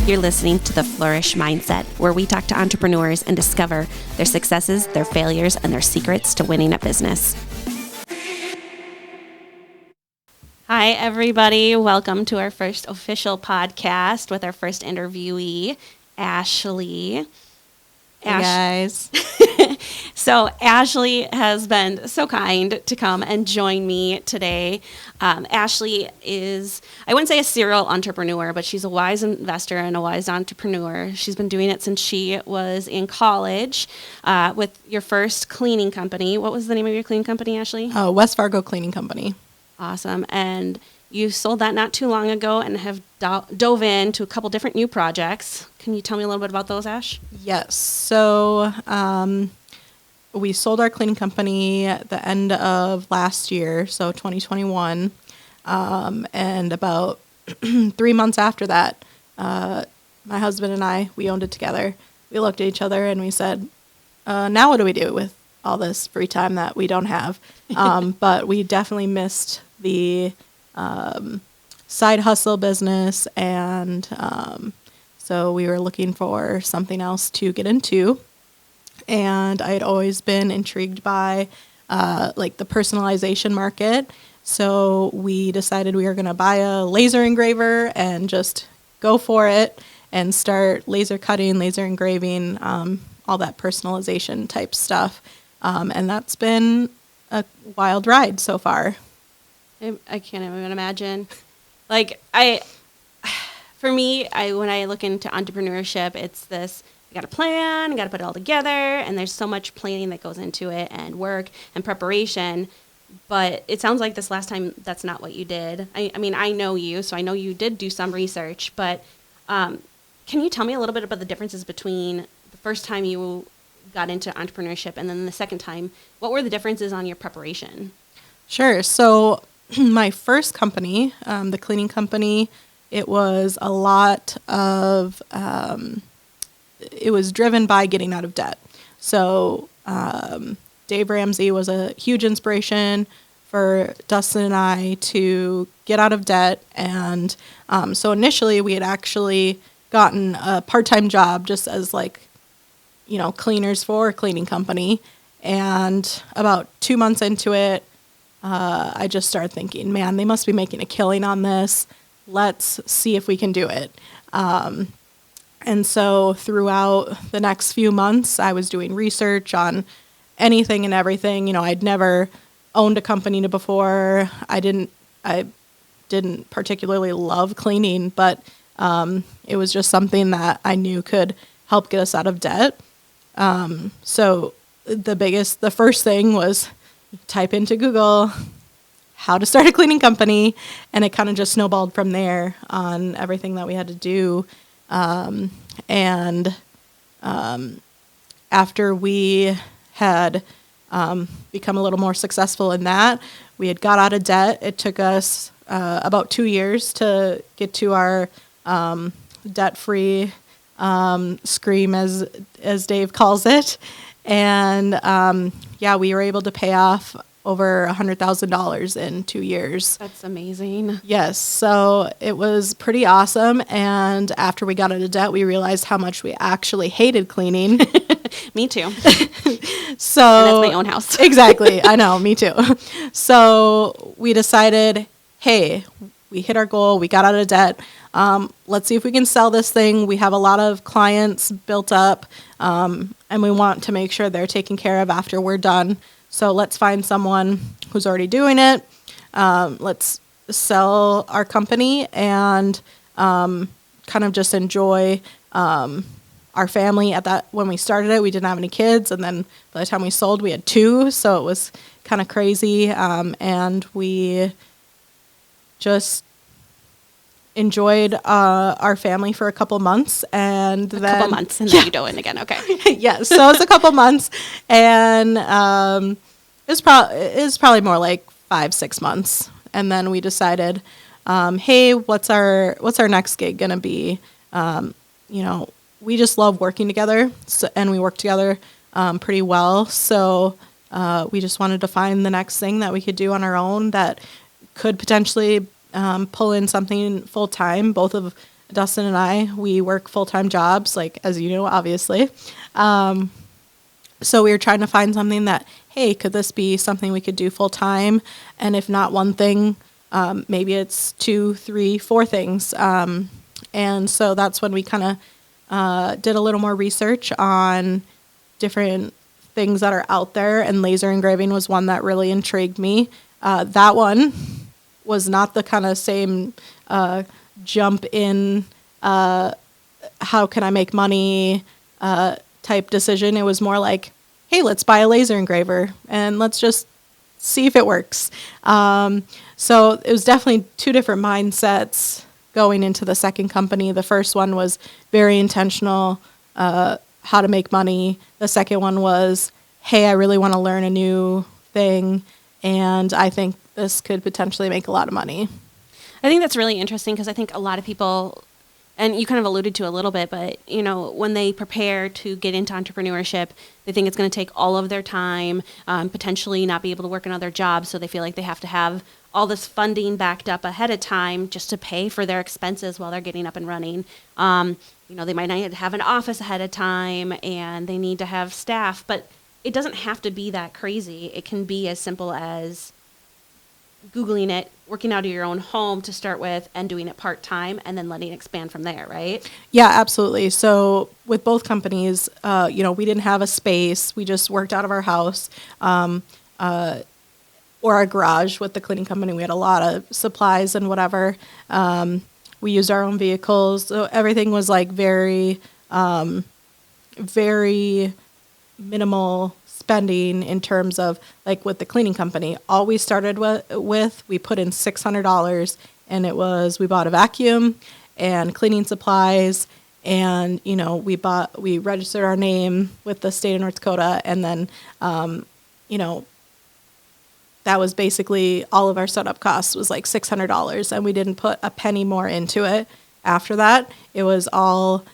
You're listening to the Flourish Mindset, where we talk to entrepreneurs and discover their successes, their failures, and their secrets to winning at business. Hi, everybody. Welcome to our first official podcast with our first interviewee, Ashley. Hey, guys. So Ashley has been so kind to come and join me today. Ashley is, I wouldn't say a serial entrepreneur, but she's a wise investor and a wise entrepreneur. She's been doing it since she was in college with your first cleaning company. What was the name of your cleaning company, Ashley? West Fargo Cleaning Company. Awesome. And you sold that not too long ago and have dove into a couple different new projects. Can you tell me a little bit about those, Ash? Yes. So we sold our cleaning company at the end of last year, so 2021. And about 3 months after that, my husband and I, we owned it together. We looked at each other and we said, now what do we do with all this free time that we don't have? But we definitely missed the side hustle business, and so we were looking for something else to get into. And I had always been intrigued by like the personalization market, so we decided we were going to buy a laser engraver and just go for it and start laser cutting, laser engraving, all that personalization type stuff. And that's been a wild ride so far. I can't even imagine. Like, for me, when I look into entrepreneurship, it's this, you got to plan, you got to put it all together, and there's so much planning that goes into it, and work and preparation. But it sounds like this last time, that's not what you did. I mean, I know you, so I know you did do some research, but can you tell me a little bit about the differences between the first time you got into entrepreneurship and then the second time? What were the differences on your preparation? Sure. So my first company, the cleaning company, it was a lot of, it was driven by getting out of debt. So Dave Ramsey was a huge inspiration for Dustin and I to get out of debt. And so initially we had actually gotten a part-time job just as cleaners for a cleaning company. And about 2 months into it, I just started thinking, man, they must be making a killing on this. Let's see if we can do it. And so throughout the next few months, I was doing research on anything and everything. I'd never owned a company before. I didn't particularly love cleaning, but it was just something that I knew could help get us out of debt. So the first thing was type into Google how to start a cleaning company, and it kind of just snowballed from there on everything that we had to do. And after we had become a little more successful in that, we had got out of debt. It took us about 2 years to get to our debt-free scream, as Dave calls it. And we were able to pay off over $100,000 in 2 years. That's amazing. Yes, so it was pretty awesome. And after we got out of debt, we realized how much we actually hated cleaning. Me too. So and that's my own house. Exactly. I know, me too. So we decided, hey, we hit our goal. We got out of debt. Let's see if we can sell this thing. We have a lot of clients built up, and we want to make sure they're taken care of after we're done. So let's find someone who's already doing it. Let's sell our company and kind of just enjoy our family. When we started it, we didn't have any kids, and then by the time we sold, we had 2. So it was kind of crazy, and we just enjoyed our family for a couple months, and then then you go in again. Okay. Yes, so it was a couple months, and it was probably more like 5-6 months, and then we decided, hey, what's our next gig gonna be? We just love working together, and we work together pretty well. So we just wanted to find the next thing that we could do on our own that could potentially pull in something full time. Both of Dustin and I, we work full-time jobs, like, as you know, obviously. So we were trying to find something that, hey, could this be something we could do full-time? And if not one thing, maybe it's 2, 3, 4 things. And so that's when we kind of did a little more research on different things that are out there, and laser engraving was one that really intrigued me. That one was not the kind of same jump in, how can I make money type decision. It was more like, hey, let's buy a laser engraver and let's just see if it works. So it was definitely 2 different mindsets going into the second company. The first one was very intentional, how to make money. The second one was, hey, I really want to learn a new thing, and I think this could potentially make a lot of money. I think that's really interesting because I think a lot of people, and you kind of alluded to a little bit, but when they prepare to get into entrepreneurship, they think it's going to take all of their time, potentially not be able to work another job, so they feel like they have to have all this funding backed up ahead of time just to pay for their expenses while they're getting up and running. They might not have an office ahead of time, and they need to have staff, but it doesn't have to be that crazy. It can be as simple as Googling it, working out of your own home to start with, and doing it part-time, and then letting it expand from there, right? Yeah, absolutely. So with both companies, we didn't have a space. We just worked out of our house or our garage. With the cleaning company, we had a lot of supplies and whatever. We used our own vehicles. So everything was like very, very minimal spending in terms of, like, with the cleaning company. All we started with we put in $600, and it was, we bought a vacuum and cleaning supplies, and we registered our name with the state of North Dakota, and then that was basically all of our setup costs was like $600, and we didn't put a penny more into it after that. It was all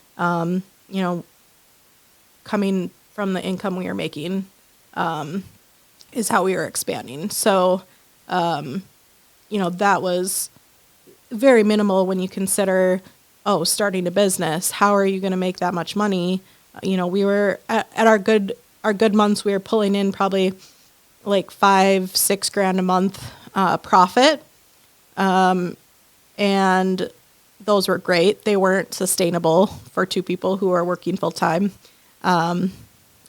coming from the income we were making, is how we were expanding. So, that was very minimal when you consider, starting a business. How are you going to make that much money? We were at our good months, we were pulling in probably like $5-6 grand a month profit. And those were great. They weren't sustainable for 2 people who are working full time.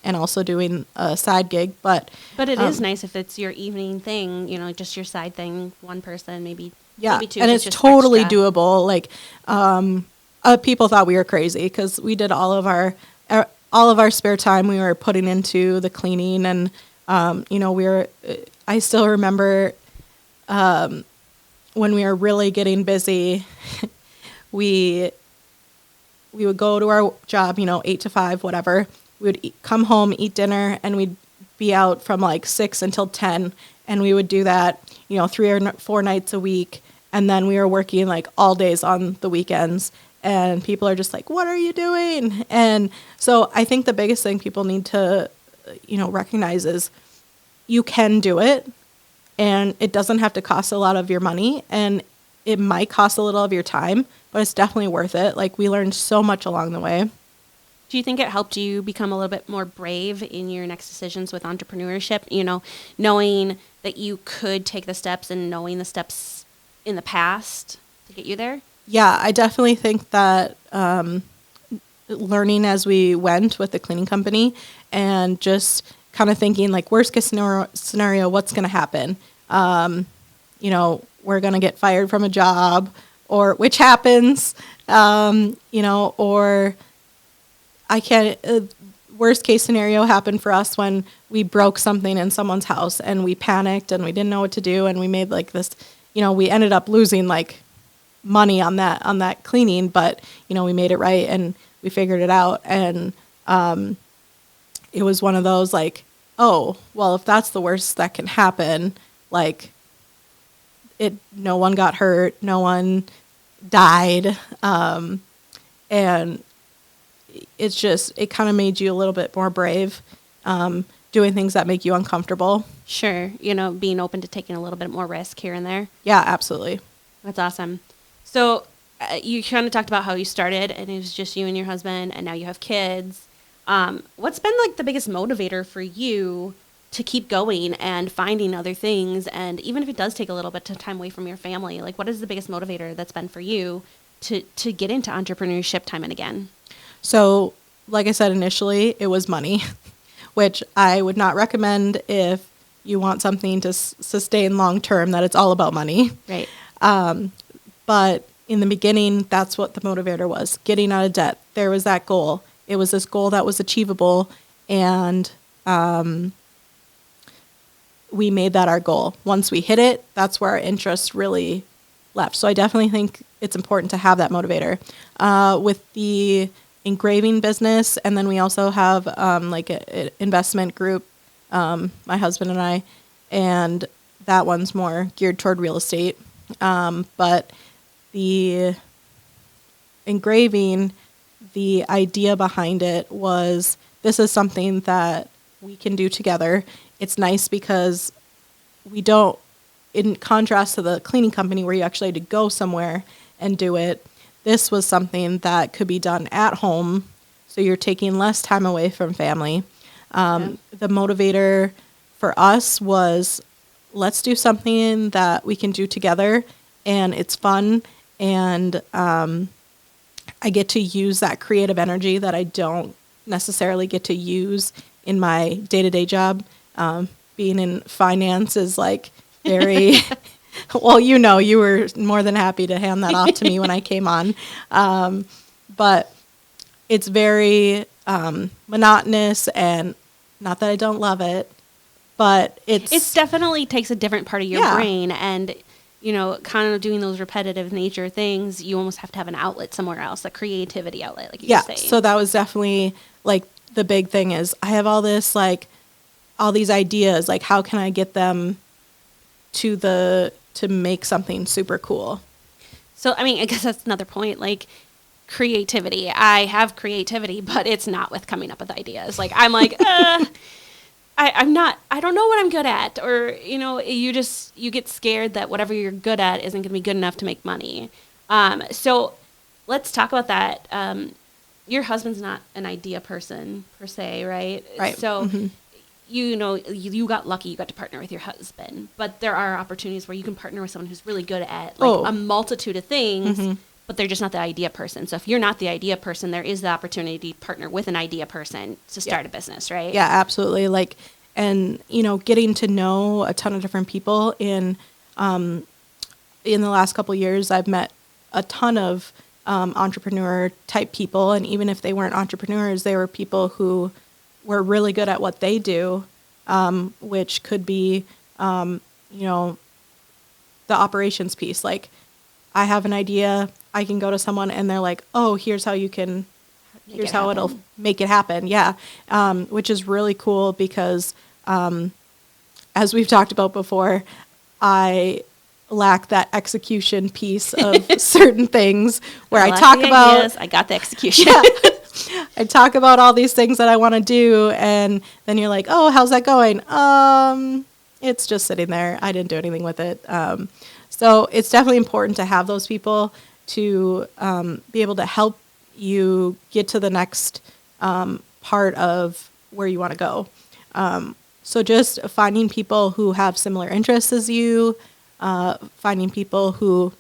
And also doing a side gig, but it is nice if it's your evening thing, just your side thing, one person, maybe 2. And it's totally extra doable. Like, people thought we were crazy because we did all of our spare time we were putting into the cleaning, and I still remember when we were really getting busy, we would go to our job, 8 to 5, whatever. We would come home, eat dinner, and we'd be out from like 6 until 10. And we would do that, 3 or 4 nights a week. And then we were working like all days on the weekends. And people are just like, what are you doing? And so I think the biggest thing people need to, recognize is you can do it. And it doesn't have to cost a lot of your money. And it might cost a little of your time, but it's definitely worth it. Like, we learned so much along the way. Do you think it helped you become a little bit more brave in your next decisions with entrepreneurship? Knowing that you could take the steps and knowing the steps in the past to get you there? Yeah, I definitely think that learning as we went with the cleaning company and just kind of thinking like worst case scenario, what's going to happen? We're going to get fired from a job, or which happens, or I can't, worst case scenario happened for us when we broke something in someone's house and we panicked and we didn't know what to do. And we made like this, we ended up losing like money on that cleaning, but we made it right and we figured it out. And, it was one of those like, oh, well, if that's the worst that can happen, like no one got hurt, no one died. And it kind of made you a little bit more brave, doing things that make you uncomfortable. Sure. Being open to taking a little bit more risk here and there. Yeah, absolutely. That's awesome. So you kind of talked about how you started and it was just you and your husband and now you have kids. What's been like the biggest motivator for you to keep going and finding other things? And even if it does take a little bit of time away from your family, like what is the biggest motivator that's been for you to get into entrepreneurship time and again? So, like I said initially, it was money, which I would not recommend if you want something to sustain long term, that it's all about money. Right. But in the beginning, that's what the motivator was, getting out of debt. There was that goal. It was this goal that was achievable, and we made that our goal. Once we hit it, that's where our interest really left. So I definitely think it's important to have that motivator. With the engraving business, and then we also have like an investment group, my husband and I, and that one's more geared toward real estate. But the engraving, the idea behind it was, this is something that we can do together. It's nice because we don't, in contrast to the cleaning company where you actually had to go somewhere and do it, this was something that could be done at home. So you're taking less time away from family. The motivator for us was, let's do something that we can do together and it's fun. And I get to use that creative energy that I don't necessarily get to use in my day-to-day job. Being in finance is like very, well, you were more than happy to hand that off to me when I came on. But it's very monotonous, and not that I don't love it, but it definitely takes a different part of your brain, and kind of doing those repetitive nature things, you almost have to have an outlet somewhere else, a creativity outlet, like you were saying. So that was definitely like the big thing is, I have all this, like all these ideas, like how can I get them to make something super cool? So, I mean, I guess that's another point, like creativity. I have creativity, but it's not with coming up with ideas. Like, I'm like, I don't know what I'm good at. Or, you get scared that whatever you're good at isn't going to be good enough to make money. So let's talk about that. Your husband's not an idea person per se, right? Right. So, you got lucky, you got to partner with your husband, but there are opportunities where you can partner with someone who's really good at a multitude of things, but they're just not the idea person. So if you're not the idea person, there is the opportunity to partner with an idea person to start a business, right? Yeah, absolutely. Like, and, getting to know a ton of different people in the last couple of years, I've met a ton of entrepreneur type people. And even if they weren't entrepreneurs, they were people who were really good at what they do, which could be, the operations piece. Like, I have an idea, I can go to someone and they're like, oh, here's how it'll make it happen. Yeah. Which is really cool because, as we've talked about before, I lack that execution piece of certain things where I talk about ideas, I got the execution. I talk about all these things that I want to do, and then you're like, oh, how's that going? It's just sitting there. I didn't do anything with it. So it's definitely important to have those people to be able to help you get to the next part of where you want to go. So just finding people who have similar interests as you, finding people who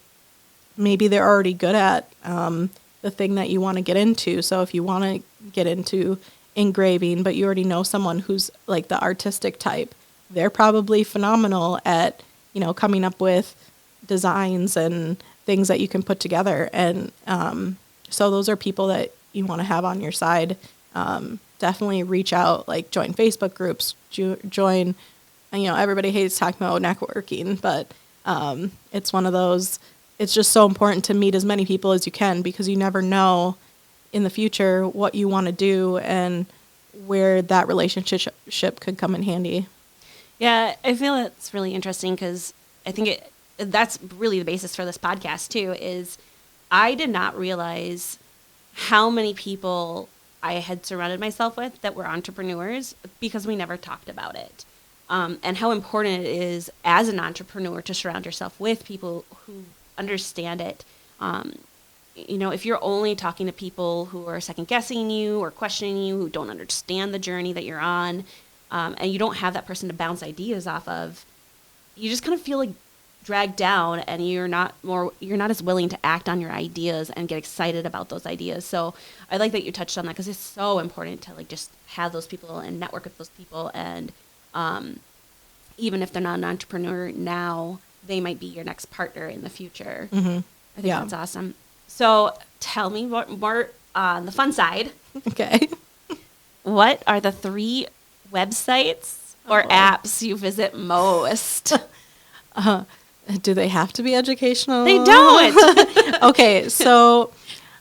maybe they're already good at the thing that you want to get into. So if you want to get into engraving, but you already know someone who's like the artistic type, they're probably phenomenal at, coming up with designs and things that you can put together. And so those are people that you want to have on your side. Definitely reach out, like join Facebook groups, join, everybody hates talking about networking, but it's one of those. It's just so important to meet as many people as you can because you never know in the future what you want to do and where that relationship could come in handy. Yeah, I feel it's really interesting because I think that's really the basis for this podcast too, is I did not realize how many people I had surrounded myself with that were entrepreneurs because we never talked about it. And how important it is as an entrepreneur to surround yourself with people who understand it. you know, if you're only talking to people who are second guessing you or questioning you, who don't understand the journey that you're on, and you don't have that person to bounce ideas off of, you just kind of feel like dragged down, and you're not as willing to act on your ideas and get excited about those ideas. So I like that you touched on that, because it's so important to like just have those people and network with those people, and even if they're not an entrepreneur now, they might be your next partner in the future. I think that's awesome. So tell me more on the fun side. Okay. What are the 3 websites or apps you visit most? Do they have to be educational? They don't. Okay, so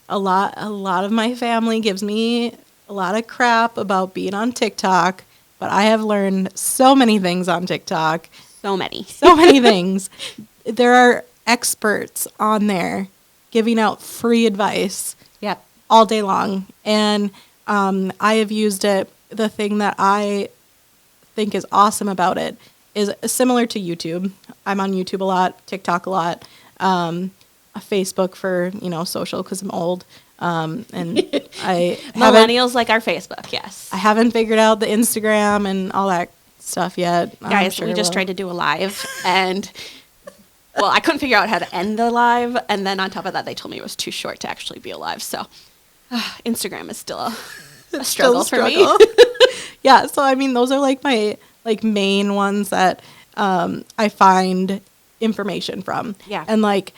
a lot of my family gives me a lot of crap about being on TikTok, but I have learned so many things on TikTok. So many things. There are experts on there giving out free advice. Yep. All day long. And I have used it. The thing that I think is awesome about it is similar to YouTube. I'm on YouTube a lot, TikTok a lot, Facebook for, social, because I'm old. And I millennials like our Facebook, yes. I haven't figured out the Instagram and all that stuff yet. Guys, we just tried to do a live, and I couldn't figure out how to end the live, and then on top of that, they told me it was too short to actually be a live. So Instagram is still a struggle for me. Yeah, so I mean, those are like my main ones that I find information from. Yeah. And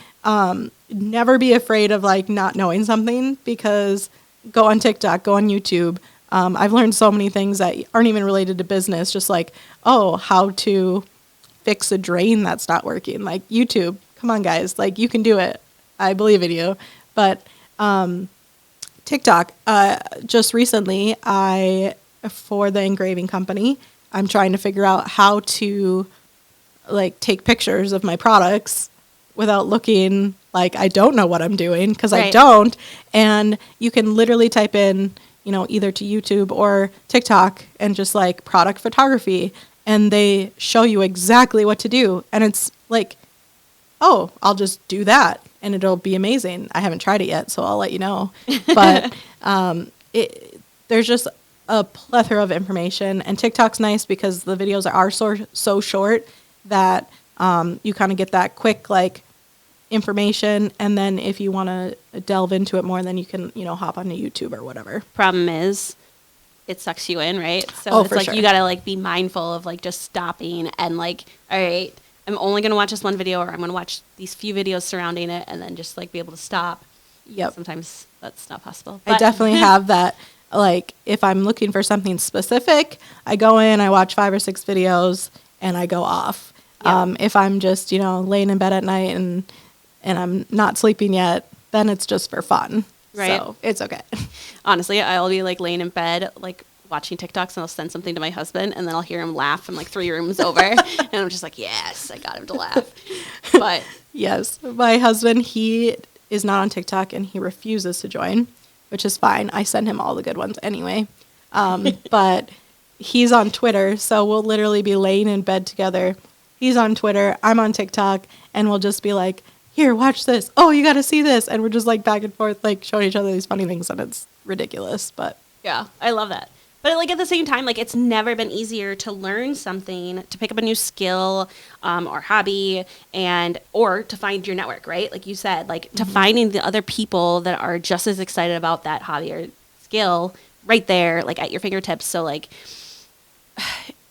never be afraid of not knowing something, because go on TikTok, go on YouTube. I've learned so many things that aren't even related to business, just how to fix a drain that's not working. YouTube, come on guys, you can do it. I believe in you. But TikTok, just recently, for the engraving company, I'm trying to figure out how to take pictures of my products without looking like I don't know what I'm doing, because I don't. And you can literally type in, either to YouTube or TikTok and just product photography, and they show you exactly what to do. And it's oh, I'll just do that and it'll be amazing. I haven't tried it yet, so I'll let you know. But there's just a plethora of information, and TikTok's nice because the videos are so short that you kind of get that quick information, and then if you want to delve into it more, then you can hop onto YouTube or whatever. Problem is, it sucks you in, right? So it's sure. You gotta be mindful of just stopping and all right, I'm only gonna watch this one video, or I'm gonna watch these few videos surrounding it, and then just be able to stop. Yep. Sometimes that's not possible. I definitely have that. If I'm looking for something specific, I go in, I watch 5 or 6 videos, and I go off. Yep. If I'm just laying in bed at night and I'm not sleeping yet, then it's just for fun. Right. So it's okay. Honestly, I'll be laying in bed, watching TikToks, and I'll send something to my husband, and then I'll hear him laugh from 3 rooms over. And I'm just yes, I got him to laugh. But yes, my husband, he is not on TikTok and he refuses to join, which is fine. I send him all the good ones anyway. But he's on Twitter, so we'll literally be laying in bed together. He's on Twitter, I'm on TikTok, and we'll just be here, watch this. Oh, you got to see this. And we're just back and forth, showing each other these funny things, and it's ridiculous. But yeah, I love that. But at the same time, it's never been easier to learn something, to pick up a new skill or hobby, or to find your network, right? Like you said, to finding the other people that are just as excited about that hobby or skill right there, at your fingertips. So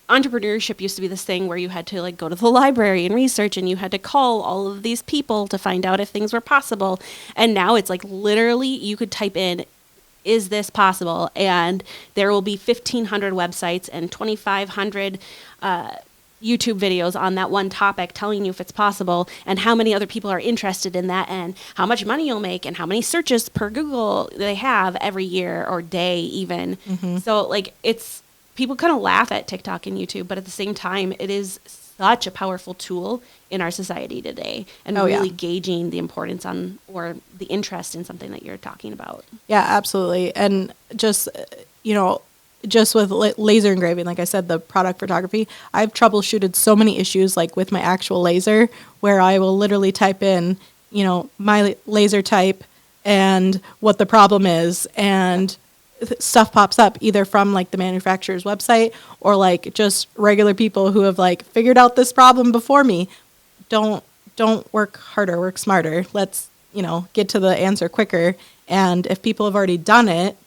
entrepreneurship used to be this thing where you had to go to the library and research, and you had to call all of these people to find out if things were possible. And now it's literally you could type in, is this possible? And there will be 1,500 websites and 2,500 YouTube videos on that one topic telling you if it's possible and how many other people are interested in that and how much money you'll make and how many searches per Google they have every year or day even. Mm-hmm. So it's, people kind of laugh at TikTok and YouTube, but at the same time, it is such a powerful tool in our society today, and really gauging the importance on or the interest in something that you're talking about. Yeah, absolutely. And just, just with laser engraving, like I said, the product photography, I've troubleshooted so many issues with my actual laser, where I will literally type in, my laser type, and what the problem is, and stuff pops up either from like the manufacturer's website or like just regular people who have like figured out this problem before me. Don't work harder, work smarter. Let's, get to the answer quicker. And if people have already done it,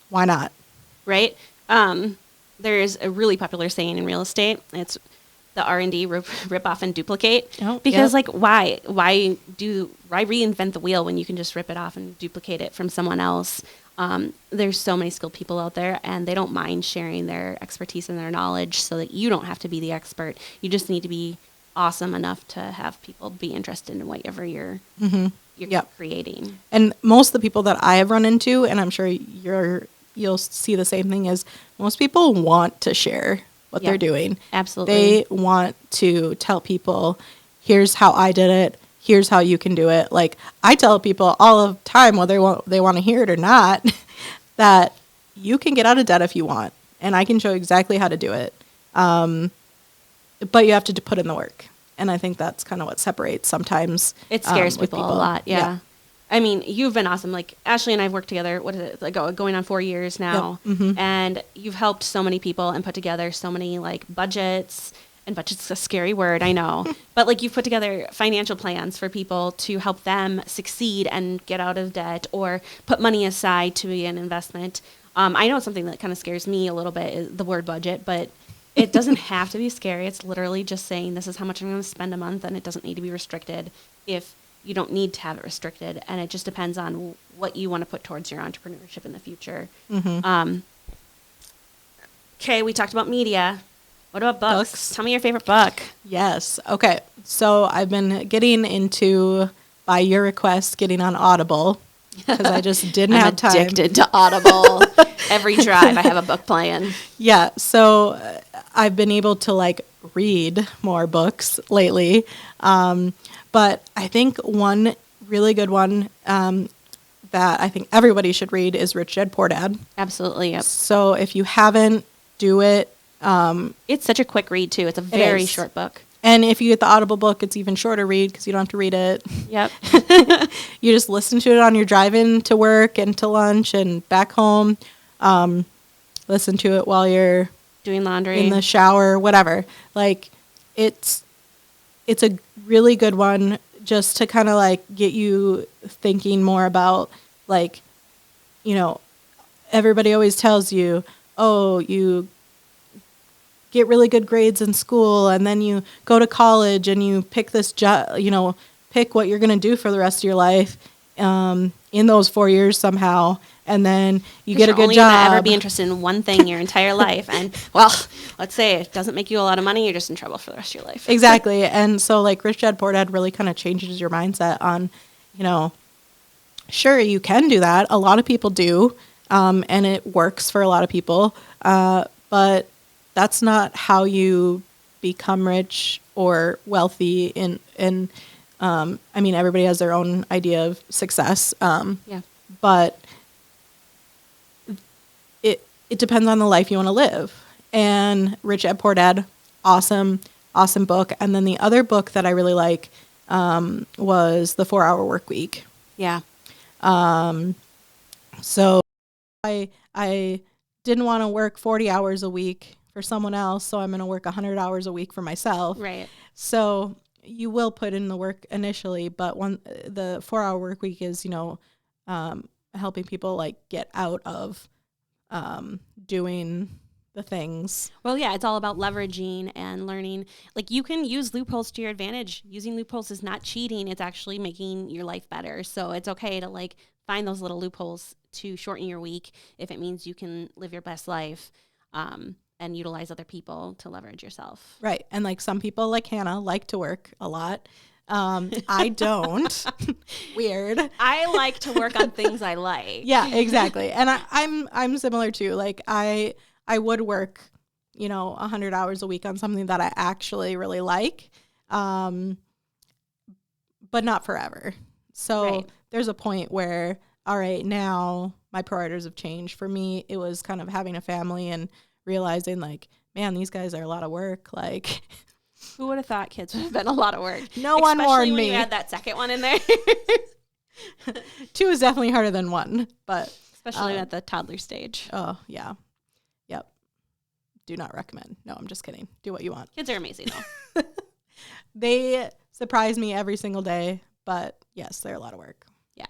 why not? Right? There's a really popular saying in real estate. It's the R&D, rip off and duplicate. Oh, because yep. like why reinvent the wheel when you can just rip it off and duplicate it from someone else? There's so many skilled people out there, and they don't mind sharing their expertise and their knowledge so that you don't have to be the expert. You just need to be awesome enough to have people be interested in whatever you're creating. And most of the people that I have run into, and I'm sure you'll see the same thing, is most people want to share what they're doing. Absolutely. They want to tell people, here's how I did it. Here's how you can do it. Like, I tell people all the time, whether they want to hear it or not, that you can get out of debt if you want, and I can show exactly how to do it. But you have to put in the work. And I think that's kind of what separates sometimes. It scares people a lot. Yeah. I mean, you've been awesome. Like, Ashley and I have worked together, what is it, like going on 4 years now. Yep. Mm-hmm. And you've helped so many people and put together so many, like, budgets. And budget's a scary word, I know. But, like, you've put together financial plans for people to help them succeed and get out of debt or put money aside to be an investment. I know something that kind of scares me a little bit is the word budget, but it doesn't have to be scary. It's literally just saying this is how much I'm going to spend a month, and it doesn't need to be restricted if you don't need to have it restricted. And it just depends on what you want to put towards your entrepreneurship in the future. Mm-hmm. Okay, we talked about media. What about books? Tell me your favorite book. Yes. Okay. So I've been getting into, by your request, getting on Audible because I just didn't have time. I'm addicted to Audible. Every drive I have a book playing. Yeah. So I've been able to like read more books lately. But I think one really good one that I think everybody should read is Rich Dad Poor Dad. Absolutely. Yep. So if you haven't, do it. It's such a quick read, too. It's a very short book. And if you get the Audible book, it's even shorter read because you don't have to read it. Yep. You just listen to it on your drive-in to work and to lunch and back home. Listen to it while you're doing laundry, in the shower, whatever. Like, it's a really good one just to kind of like get you thinking more about, like, everybody always tells you, oh, you get really good grades in school and then you go to college and you pick this job, pick what you're going to do for the rest of your life in those 4 years somehow. And then you get a good job. You're only going to ever be interested in one thing your entire life. And, well, let's say it doesn't make you a lot of money. You're just in trouble for the rest of your life. Exactly. And so, like, Rich Dad Poor Dad really kind of changes your mindset on, sure, you can do that. A lot of people do. And it works for a lot of people. But that's not how you become rich or wealthy. I mean, everybody has their own idea of success. But it depends on the life you want to live. And Rich Dad Poor Dad, awesome book. And then the other book that I really like was The 4 Hour Work Week. Yeah. So I didn't want to work 40 hours a week for someone else, so I'm going to work 100 hours a week for myself. Right. So you will put in the work initially, but the 4 hour work week is, helping people like get out of doing the things. Well, yeah, it's all about leveraging and learning. Like, you can use loopholes to your advantage. Using loopholes is not cheating. It's actually making your life better. So it's okay to like find those little loopholes to shorten your week if it means you can live your best life and utilize other people to leverage yourself. Right. And like some people like Hannah like to work a lot. I don't. Weird. I like to work on things I like. Yeah, exactly. And I'm similar too. Like I would work, 100 hours a week on something that I actually really like, but not forever. So There's a point where, all right, now my priorities have changed. For me, it was kind of having a family and realizing like, man, these guys are a lot of work. Like, who would have thought kids would have been a lot of work? No one warned me. Especially when you had that second one in there. 2 is definitely harder than 1, but Especially at the toddler stage. oh yeah. Yep. Do not recommend. No, I'm just kidding. Do what you want. Kids are amazing though. They surprise me every single day, but yes, they're a lot of work. Yeah.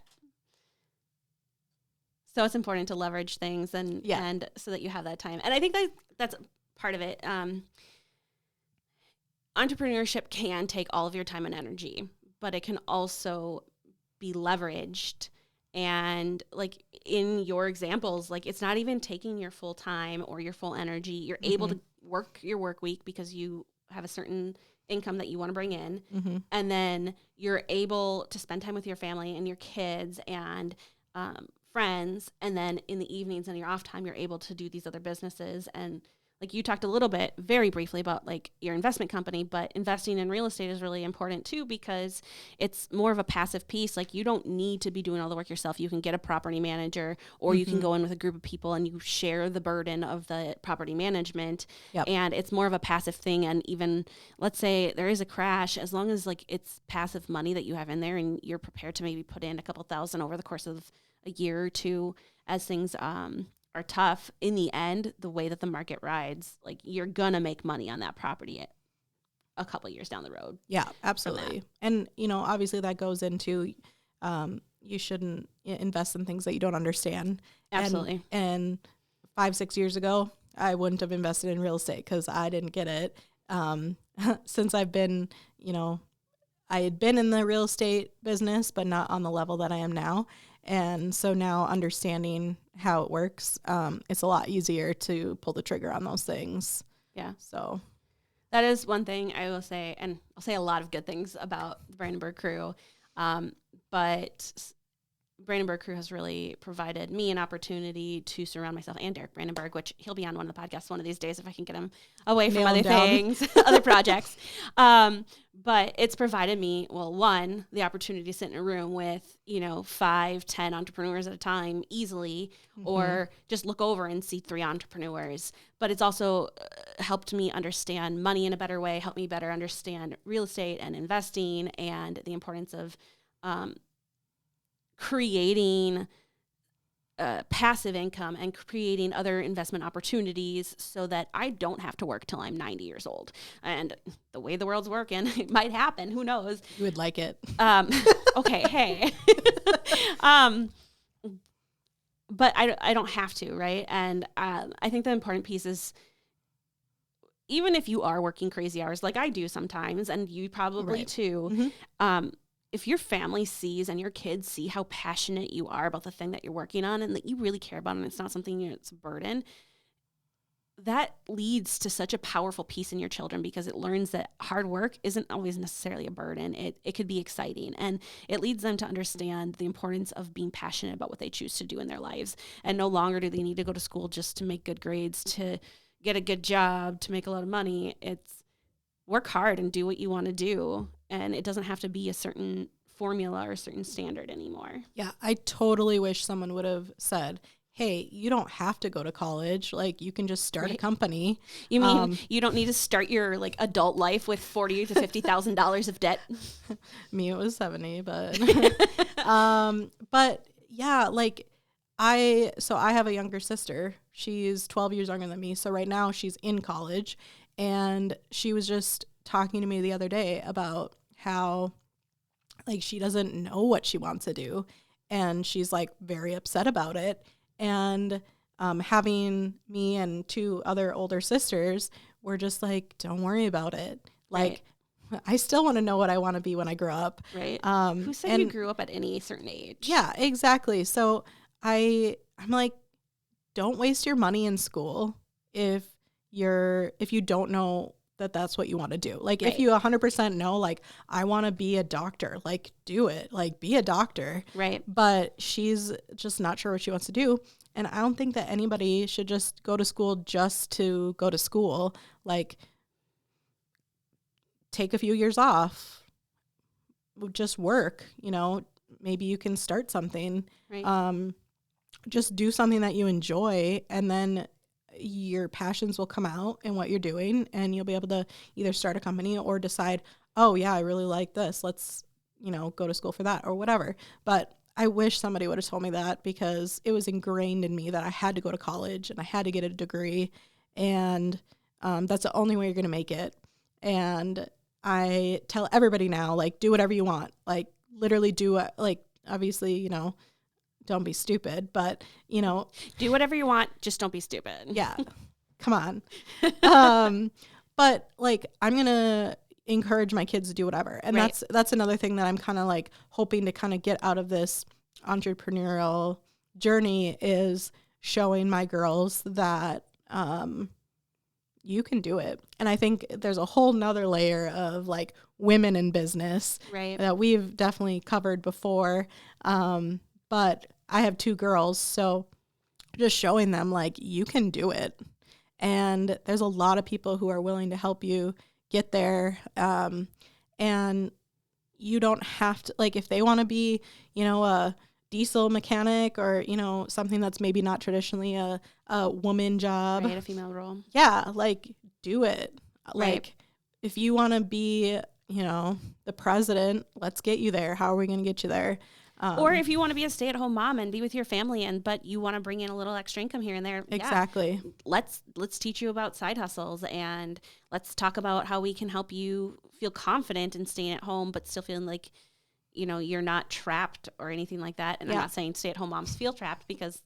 So it's important to leverage things and so that you have that time. And I think that's part of it. Entrepreneurship can take all of your time and energy, but it can also be leveraged. And like in your examples, like it's not even taking your full time or your full energy. You're able to work your work week because you have a certain income that you want to bring in. And then you're able to spend time with your family and your kids and friends. And then in the evenings and your off time, you're able to do these other businesses. And like you talked a little bit, very briefly about like your investment company, but investing in real estate is really important too, because it's more of a passive piece. Like you don't need to be doing all the work yourself. You can get a property manager, or you can go in with a group of people and you share the burden of the property management. And it's more of a passive thing. And even let's say there is a crash, as long as like it's passive money that you have in there and you're prepared to maybe put in a couple thousand over the course of a year or two as things, are tough, in the end, the way that the market rides, like you're gonna make money on that property a couple years down the road. Yeah, absolutely. And obviously that goes into you shouldn't invest in things that you don't understand. Absolutely. And 5-6 years ago, I wouldn't have invested in real estate because I didn't get it. Since I've been, I had been in the real estate business, but not on the level that I am now. And so now understanding how it works, it's a lot easier to pull the trigger on those things. Yeah. So that is one thing I will say, and I'll say a lot of good things about the Brandenburg crew. But Brandenburg crew has really provided me an opportunity to surround myself, and Derek Brandenburg, which he'll be on one of the podcasts one of these days if I can get him away from other things, other projects. But it's provided me, well, one, the opportunity to sit in a room with, 5, 10 entrepreneurs at a time easily, or just look over and see 3 entrepreneurs. But it's also helped me understand money in a better way, helped me better understand real estate and investing and the importance of creating passive income and creating other investment opportunities so that I don't have to work till I'm 90 years old. And the way the world's working, it might happen. Who knows? You would like it. Okay. Hey. But I don't have to, right? And I think the important piece is, even if you are working crazy hours like I do sometimes, and you probably too, if your family sees and your kids see how passionate you are about the thing that you're working on and that you really care about, and it's not something it's a burden, that leads to such a powerful piece in your children, because it learns that hard work isn't always necessarily a burden. It could be exciting, and it leads them to understand the importance of being passionate about what they choose to do in their lives. And no longer do they need to go to school just to make good grades, to get a good job, to make a lot of money. It's work hard and do what you want to do. And it doesn't have to be a certain formula or a certain standard anymore. Yeah, I totally wish someone would have said, hey, you don't have to go to college. Like, you can just start a company. You mean you don't need to start your like adult life with $40,000 to $50,000 of debt? Me, it was 70, but but yeah, like I have a younger sister. She's 12 years younger than me. So right now she's in college, and she was just talking to me the other day about how like she doesn't know what she wants to do, and she's like very upset about it. And having me and 2 other older sisters, we're just like, don't worry about it. Like, I still want to know what I want to be when I grow up. Right. Who said you grew up at any certain age? Yeah, exactly. So I'm like, don't waste your money in school if you don't know that that's what you want to do. Like, if you 100% know, like, I want to be a doctor, like, do it, like, be a doctor. Right. But she's just not sure what she wants to do. And I don't think that anybody should just go to school just to go to school. Like, take a few years off, just work, maybe you can start something. Right. Just do something that you enjoy, and then your passions will come out in what you're doing, and you'll be able to either start a company or decide, oh yeah, I really like this. Let's go to school for that or whatever. But I wish somebody would have told me that, because it was ingrained in me that I had to go to college and I had to get a degree, and that's the only way you're going to make it. And I tell everybody now, like, do whatever you want. Like, literally do it. Like, obviously, don't be stupid, but, do whatever you want. Just don't be stupid. Yeah. Come on. But like, I'm going to encourage my kids to do whatever. And right. that's another thing that I'm kind of like hoping to kind of get out of this entrepreneurial journey, is showing my girls that, you can do it. And I think there's a whole nother layer of like women in business right. that we've definitely covered before. But I have 2 girls, so just showing them like you can do it. And there's a lot of people who are willing to help you get there. And you don't have to, like, if they want to be, a diesel mechanic or, something that's maybe not traditionally a woman job. Right, a female role. Yeah, like, do it. Right. Like, if you want to be, the president, let's get you there. How are we going to get you there? Or if you want to be a stay-at-home mom and be with your family, but you want to bring in a little extra income here and there. Exactly. Yeah, let's teach you about side hustles, and let's talk about how we can help you feel confident in staying at home, but still feeling like, you're not trapped or anything like that. And I'm not saying stay-at-home moms feel trapped, because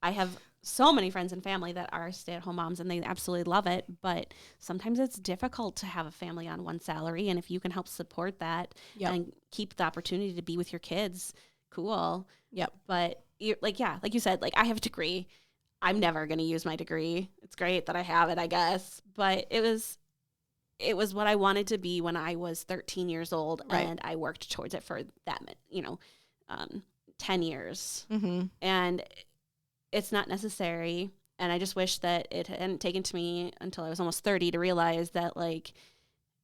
I have so many friends and family that are stay-at-home moms and they absolutely love it. But sometimes it's difficult to have a family on one salary. And if you can help support that and keep the opportunity to be with your kids, cool. Yep. But like you said, like, I have a degree. I'm never going to use my degree. It's great that I have it, I guess. But it was what I wanted to be when I was 13 years old. Right. And I worked towards it for that, 10 years. Mm-hmm. And it's not necessary. And I just wish that it hadn't taken to me until I was almost 30 to realize that, like,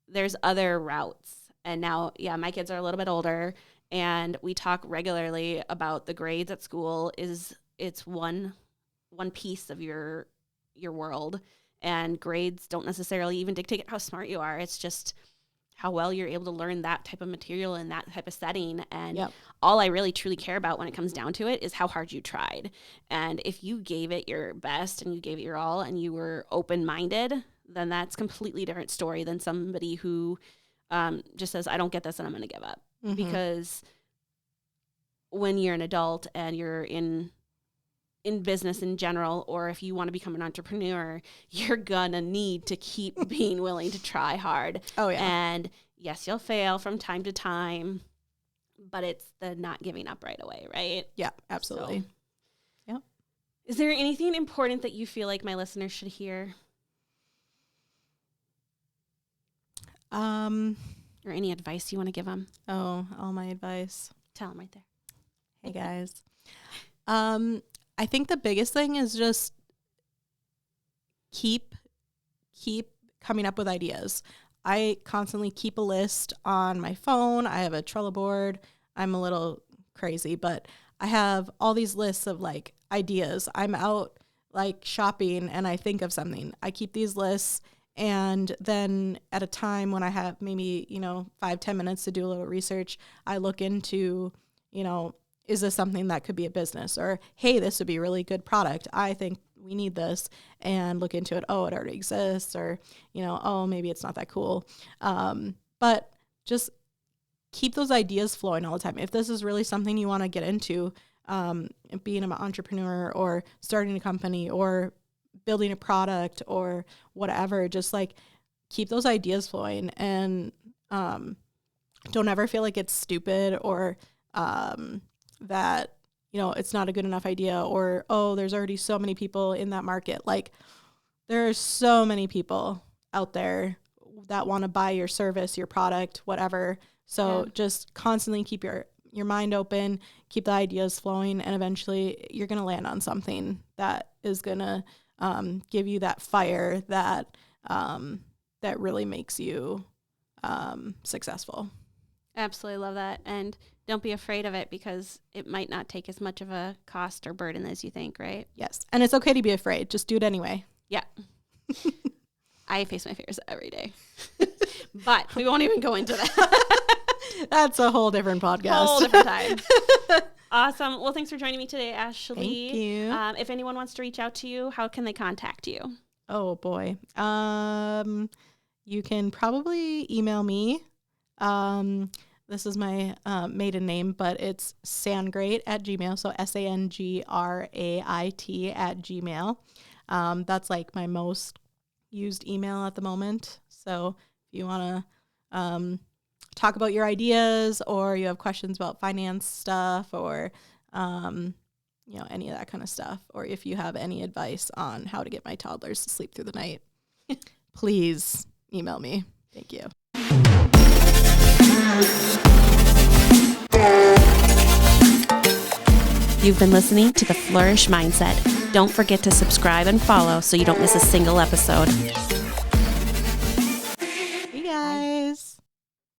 there's other routes. And now, my kids are a little bit older, and we talk regularly about the grades at school. It's one piece of your world, and grades don't necessarily even dictate how smart you are. It's just how well you're able to learn that type of material in that type of setting. And all I really truly care about when it comes down to it is how hard you tried. And if you gave it your best and you gave it your all and you were open-minded, then that's a completely different story than somebody who just says, I don't get this and I'm going to give up. Mm-hmm. Because when you're an adult and you're in business in general, or if you want to become an entrepreneur, you're gonna need to keep being willing to try hard. Oh yeah. And yes, you'll fail from time to time, but it's the not giving up right away, right? Yeah, absolutely. So, yeah. Is there anything important that you feel like my listeners should hear? Or any advice you want to give them? Oh, all my advice. Tell them right there. Hey guys. I think the biggest thing is just keep coming up with ideas. I constantly keep a list on my phone. I have a Trello board. I'm a little crazy, but I have all these lists of like ideas. I'm out like shopping and I think of something. I keep these lists, and then at a time when I have maybe, 5-10 minutes to do a little research, I look into, is this something that could be a business? Or, hey, this would be a really good product. I think we need this, and look into it. Oh, it already exists. Or, oh, maybe it's not that cool. But just keep those ideas flowing all the time. If this is really something you want to get into, being an entrepreneur or starting a company or building a product or whatever, just like keep those ideas flowing, and don't ever feel like it's stupid or that, it's not a good enough idea, or, oh, there's already so many people in that market. Like, there are so many people out there that want to buy your service, your product, whatever. So just constantly keep your mind open, keep the ideas flowing, and eventually you're going to land on something that is going to give you that fire that that really makes you successful. Absolutely love that. And don't be afraid of it, because it might not take as much of a cost or burden as you think, right? Yes. And it's okay to be afraid. Just do it anyway. Yeah. I face my fears every day. But we won't even go into that. That's a whole different podcast. Whole different time. Awesome. Well, thanks for joining me today, Ashley. Thank you. If anyone wants to reach out to you, how can they contact you? Oh boy. You can probably email me. This is my maiden name, but it's sangrait@gmail. So SANGRAIT@gmail. That's like my most used email at the moment. So if you want to talk about your ideas, or you have questions about finance stuff, or any of that kind of stuff, or if you have any advice on how to get my toddlers to sleep through the night, please email me. Thank you. You've been listening to the Flourish Mindset. Don't forget to subscribe and follow so you don't miss a single episode.